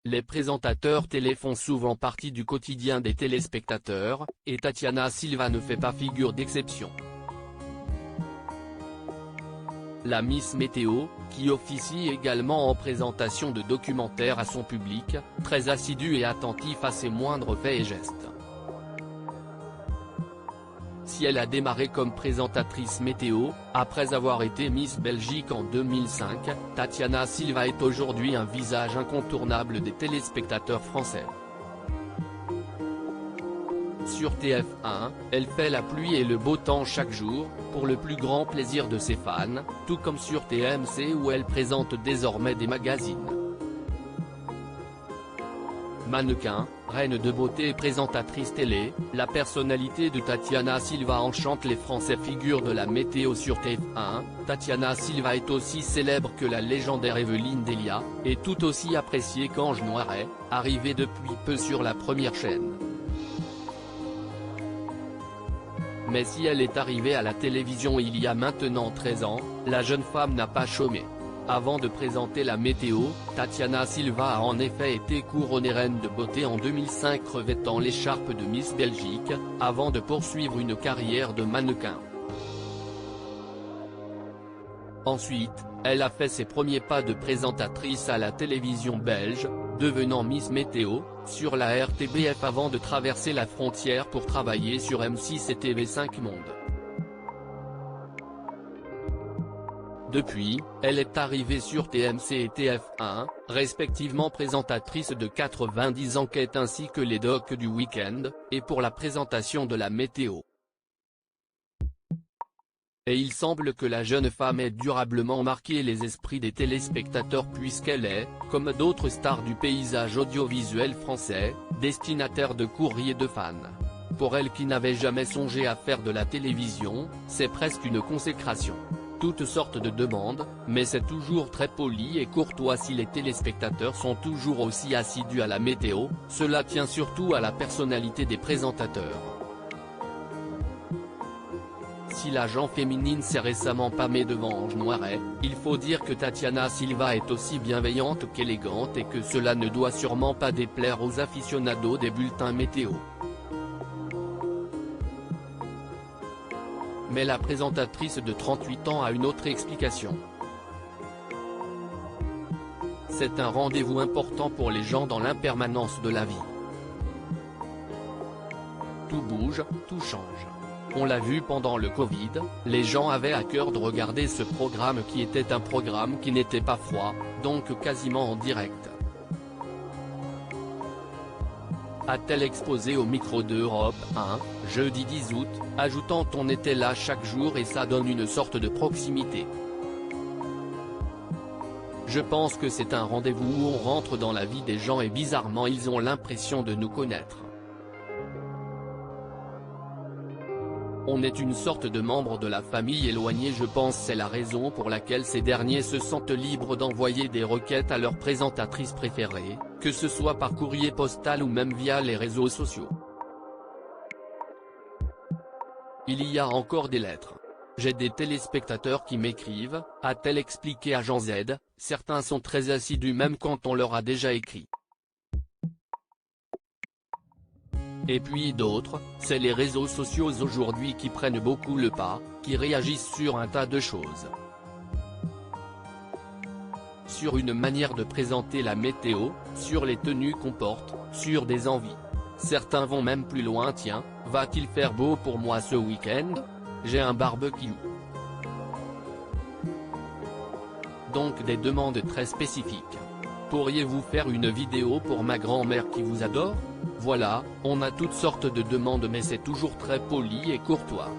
les présentateurs télé font souvent partie du quotidien des téléspectateurs, et Tatiana Silva ne fait pas figure d'exception. La Miss Météo, qui officie également en présentation de documentaires à son public, très assidu et attentif à ses moindres faits et gestes. Si elle a démarré comme présentatrice météo, après avoir été Miss Belgique en 2005, Tatiana Silva est aujourd'hui un visage incontournable des téléspectateurs français. Sur TF1, elle fait la pluie et le beau temps chaque jour, pour le plus grand plaisir de ses fans, tout comme sur TMC où elle présente désormais des magazines. Mannequin, reine de beauté et présentatrice télé, la personnalité de Tatiana Silva enchante les Français. Figure de la météo sur TF1, Tatiana Silva est aussi célèbre que la légendaire Evelyne Delia, et tout aussi appréciée qu'Ange Noiret, arrivée depuis peu sur la première chaîne. Mais si elle est arrivée à la télévision il y a maintenant 13 ans, la jeune femme n'a pas chômé. Avant de présenter la météo, Tatiana Silva a en effet été couronnée reine de beauté en 2005 revêtant l'écharpe de Miss Belgique, avant de poursuivre une carrière de mannequin. Ensuite, elle a fait ses premiers pas de présentatrice à la télévision belge, devenant Miss Météo, sur la RTBF avant de traverser la frontière pour travailler sur M6 et TV5 Monde. Depuis, elle est arrivée sur TMC et TF1, respectivement présentatrice de 90 enquêtes ainsi que les docs du week-end, et pour la présentation de la météo. Et il semble que la jeune femme ait durablement marqué les esprits des téléspectateurs puisqu'elle est, comme d'autres stars du paysage audiovisuel français, destinataire de courriers de fans. Pour elle qui n'avait jamais songé à faire de la télévision, c'est presque une consécration. Toutes sortes de demandes, mais c'est toujours très poli et courtois. Si les téléspectateurs sont toujours aussi assidus à la météo, cela tient surtout à la personnalité des présentateurs. Si la gent féminine s'est récemment pâmée devant Ange Noiret, il faut dire que Tatiana Silva est aussi bienveillante qu'élégante et que cela ne doit sûrement pas déplaire aux aficionados des bulletins météo. Mais la présentatrice de 38 ans a une autre explication. C'est un rendez-vous important pour les gens dans l'impermanence de la vie. Tout bouge, tout change. On l'a vu pendant le Covid, les gens avaient à cœur de regarder ce programme qui était un programme qui n'était pas froid, donc quasiment en direct. A-t-elle exposé au micro d'Europe 1, jeudi 10 août, ajoutant « On était là chaque jour et ça donne une sorte de proximité. Je pense que c'est un rendez-vous où on rentre dans la vie des gens et bizarrement ils ont l'impression de nous connaître. On est une sorte de membre de la famille éloignée. Je pense c'est la raison pour laquelle ces derniers se sentent libres d'envoyer des requêtes à leur présentatrice préférée, que ce soit par courrier postal ou même via les réseaux sociaux. Il y a encore des lettres. J'ai des téléspectateurs qui m'écrivent, a-t-elle expliqué à Jean Z, certains sont très assidus même quand on leur a déjà écrit. Et puis d'autres, c'est les réseaux sociaux aujourd'hui qui prennent beaucoup le pas, qui réagissent sur un tas de choses. Sur une manière de présenter la météo, sur les tenues qu'on porte, sur des envies. Certains vont même plus loin. Tiens, va-t-il faire beau pour moi ce week-end? J'ai un barbecue. Donc des demandes très spécifiques. Pourriez-vous faire une vidéo pour ma grand-mère qui vous adore? Voilà, on a toutes sortes de demandes mais c'est toujours très poli et courtois.